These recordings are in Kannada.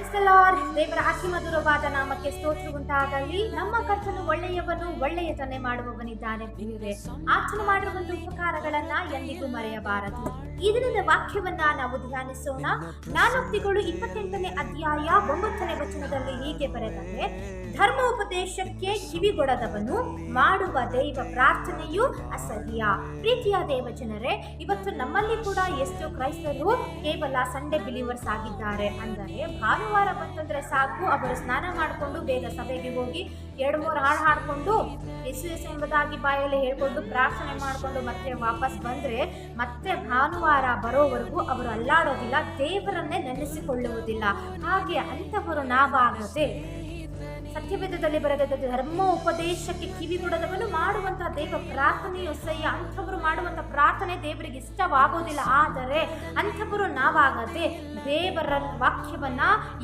Price the lord. ದೇವರ ಅತಿ ಮಧುರವಾದ ನಾಮಕ್ಕೆ ಸ್ತೋತ್ರ ಉಂಟಾಗಲಿ. ನಮ್ಮ ಕರ್ತನು ಒಳ್ಳೆಯವನು, ಒಳ್ಳೆಯದನ್ನೇ ಮಾಡುವವನಿದ್ದಾನೆ. ಆತನು ಮಾಡಿರುವಂತಹ ಉಪಕಾರಗಳನ್ನ ಎಂದಿಗೂ ಮರೆಯಬಾರದು. ಈ ದಿನದ ವಾಕ್ಯವನ್ನ ನಾವು ಧ್ಯಾನಿಸೋಣ. ಜ್ಞಾನೋಕ್ತಿಗಳು 28ನೇ ಅಧ್ಯಾಯ 9ನೇ ವಚನದಲ್ಲಿ ಹೀಗೆ ಬರೆದರೆ, ಧರ್ಮ ಉಪದೇಶಕ್ಕೆ ಕಿವಿಗೊಡದವನು ಮಾಡುವ ದೈವ ಪ್ರಾರ್ಥನೆಯು ಅಸಹ್ಯ. ಪ್ರೀತಿಯ ದೇವಜನರೇ, ಇವತ್ತು ನಮ್ಮಲ್ಲಿ ಕೂಡ ಎಷ್ಟೋ ಕ್ರೈಸ್ತರು ಕೇವಲ ಸಂಡೇ ಬಿಲೀವರ್ಸ್ ಆಗಿದ್ದಾರೆ. ಅಂದರೆ ಭಾನುವಾರ ಬಂತಂದ್ರೆ ಸಾಕು, ಅವರು ಸ್ನಾನ ಮಾಡಿಕೊಂಡು ಬೇಗ ಸಭೆಗೆ ಹೋಗಿ 2-3 ಹಾಡು ಹಾಡ್ಕೊಂಡು ಯೇಸು ಎಂಬುದಾಗಿ ಬಾಯಲ್ಲಿ ಹೇಳ್ಕೊಂಡು ಪ್ರಾರ್ಥನೆ ಮಾಡಿಕೊಂಡು ಮತ್ತೆ ವಾಪಸ್ ಬಂದ್ರೆ ಮತ್ತೆ ಭಾನುವಾರ ಬರೋವರೆಗೂ ಅವರು ಅಲ್ಲಾಡೋದಿಲ್ಲ, ದೇವರನ್ನೇ ನೆನೆಸಿಕೊಳ್ಳುವುದಿಲ್ಲ. ಹಾಗೆ ಅಂಥವರು ನಾವಾಗದೆ ಸತ್ಯವೇದದಲ್ಲಿ ಬರೆದ ಧರ್ಮ ಉಪದೇಶಕ್ಕೆ ಕಿವಿಗೊಡದವನು ಮಾಡುವಂತಹ ದೇವ ಪ್ರಾರ್ಥನೆಯು ಅಸಹ್ಯ. ಅಂಥವರು ಮಾಡುವಂಥ ಪ್ರಾರ್ಥನೆ ದೇವರಿಗೆ ಇಷ್ಟವಾಗೋದಿಲ್ಲ. ಆದರೆ ಅಂಥವರು ನಾವಾಗದೆ ದೇವರ ವಾಕ್ಯವನ್ನ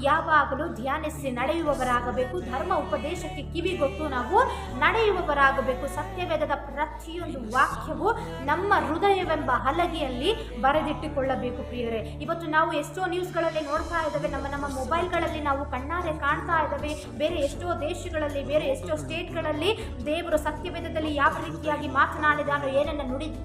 ಯಾವಾಗಲೂ ಧ್ಯಾನಿಸಿ ನಡೆಯುವವರಾಗಬೇಕು. ಧರ್ಮ ಉಪದೇಶಕ್ಕೆ ಕಿವಿಗೊಟ್ಟು ನಾವು ನಡೆಯುವವರಾಗಬೇಕು. ಸತ್ಯವೇದದ ಪ್ರತಿಯೊಂದು ವಾಕ್ಯವು ನಮ್ಮ ಹೃದಯವೆಂಬ ಹಲಗೆಯಲ್ಲಿ ಬರೆದಿಟ್ಟುಕೊಳ್ಳಬೇಕು. ಪ್ರಿಯರೇ, ಇವತ್ತು ನಾವು ಎಷ್ಟೋ ನ್ಯೂಸ್ಗಳಲ್ಲಿ ನೋಡ್ತಾ ಇದ್ದೇವೆ, ನಮ್ಮ ಮೊಬೈಲ್ಗಳಲ್ಲಿ ನಾವು ಕಣ್ಣಾರೆ ಕಾಣ್ತಾ ಇದ್ದೇವೆ. ಬೇರೆ ಎಷ್ಟೋ ದೇಶಗಳಲ್ಲಿ, ಬೇರೆ ಎಷ್ಟೋ ಸ್ಟೇಟ್ಗಳಲ್ಲಿ ದೇವರು ಸತ್ಯವೇದದಲ್ಲಿ ಯಾವ ರೀತಿಯಾಗಿ ಮಾತನಾಡಿದಾನೋ, ಏನನ್ನು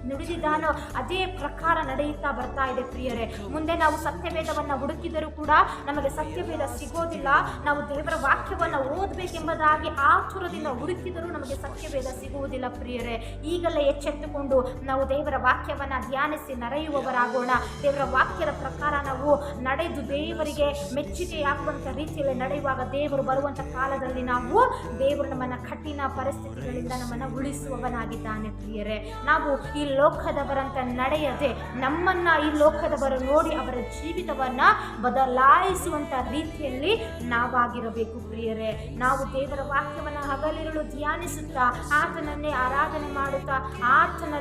ನುಡಿದಿದ್ದಾನೋ ಅದೇ ಪ್ರಕಾರ ನಡೆಯುತ್ತಾ ಬರ್ತಾ ಇದೆ. ಪ್ರಿಯರೇ, ಮುಂದೆ ನಾವು ಸತ್ಯವೇದವನ್ನು ಹುಡುಕಿದರೂ ಕೂಡ ನಮಗೆ ಸತ್ಯವೇದ ಸಿಗೋದಿಲ್ಲ. ನಾವು ದೇವರ ವಾಕ್ಯವನ್ನು ಓದಬೇಕೆಂಬುದಾಗಿ ಆತುರದಿಂದ ಹುಡುಕಿದರೂ ನಮಗೆ ಸತ್ಯವೇದ ಸಿಗುವುದಿಲ್ಲ. ಪ್ರಿಯರೇ, ಈಗಲೇ ಎಚ್ಚೆತ್ತುಕೊಂಡು ನಾವು ದೇವರ ವಾಕ್ಯವನ್ನು ಧ್ಯಾನಿಸಿ ನಡೆಯುವವರಾಗೋಣ. ದೇವರ ವಾಕ್ಯದ ಪ್ರಕಾರ ನಾವು ನಡೆದು ದೇವರಿಗೆ ಮೆಚ್ಚುಗೆಯಾಗುವಂಥ ರೀತಿಯಲ್ಲಿ ನಡೆಯುವಾಗ ದೇವರು ಬರುವಂಥ ಕಾಲದಲ್ಲಿ ನಾವು ದೇವರು ನಮ್ಮನ್ನ ಕಠಿಣ ಪರಿಸ್ಥಿತಿಗಳಿಂದ ನಮ್ಮನ್ನ ಉಳಿಸುವವನಾಗಿದ್ದಾನೆ. ಪ್ರಿಯರೇ, ನಾವು ಈ ಲೋಕದವರಂತ ನಡೆಯದೆ ನಮ್ಮನ್ನ ಈ ಲೋಕದವರು ನೋಡಿ ಅವರ ಜೀವಿತವನ್ನ ಬದಲಾಯಿಸುವಂತ ರೀತಿಯಲ್ಲಿ ನಾವಾಗಿರಬೇಕು. ಪ್ರಿಯರೇ, ನಾವು ದೇವರ ವಾಕ್ಯವನ್ನು ಹಗಲಿರುಳು ಧ್ಯಾನಿಸುತ್ತಾ ಆತನನ್ನೇ ಆರಾಧನೆ ಮಾಡುತ್ತಾ ಆತನು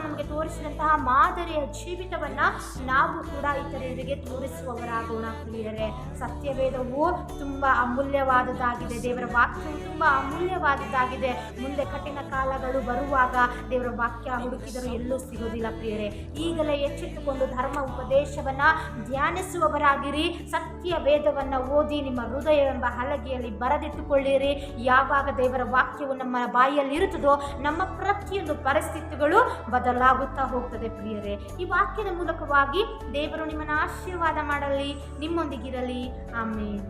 ನಮಗೆ ತೋರಿಸಿದಂತಹ ಮಾದರಿಯ ಜೀವಿತವನ್ನ ನಾವು ಕೂಡ ಇತರರಿಗೆ ತೋರಿಸುವವರಾಗೋಣ. ಪ್ರಿಯರೇ, ಸತ್ಯವೇದವು ತುಂಬಾ ಅಮೂಲ್ಯವಾದದ್ದಾಗಿದೆ. ದೇವರ ವಾಕ್ಯವು ತುಂಬಾ ಅಮೂಲ್ಯವಾದದ್ದಾಗಿದೆ. ಮುಂದೆ ಕಠಿಣ ಕಾಲಗಳು ಬರುವಾಗ ದೇವರ ವಾಕ್ಯ ಹುಡುಕಿದರೂ ಎಲ್ಲೂ ಸಿಗೋದಿಲ್ಲ. ಪ್ರಿಯರೇ, ಈಗಲೇ ಎಚ್ಚೆತ್ತುಕೊಂಡು ಧರ್ಮ ಉಪದೇಶವನ್ನ ಧ್ಯಾನಿಸುವವರಾಗಿರಿ. ಸತ್ಯ ವೇದವನ್ನ ಓದಿ ನಿಮ್ಮ ಹೃದಯವೆಂಬ ಹಲಗೆಯಲ್ಲಿ ಬರೆದಿಟ್ಟುಕೊಳ್ಳಿರಿ. ಯಾವಾಗ ದೇವರ ವಾಕ್ಯವು ನಮ್ಮ ಬಾಯಲ್ಲಿ ಇರುತ್ತದೋ ನಮ್ಮ ಪ್ರತಿಯೊಂದು ಪರಿಸ್ಥಿತಿಗಳು ಬದಲಾಗುತ್ತಾ ಹೋಗ್ತದೆ. ಪ್ರಿಯರೇ, ಈ ವಾಕ್ಯದ ಮೂಲಕವಾಗಿ ದೇವರು ನಿಮ್ಮನ್ನು ಆಶೀರ್ವಾದ ಮಾಡಲಿ, ನಿಮ್ಮೊಂದಿಗಿರಲಿ. ಆಮೇನ್.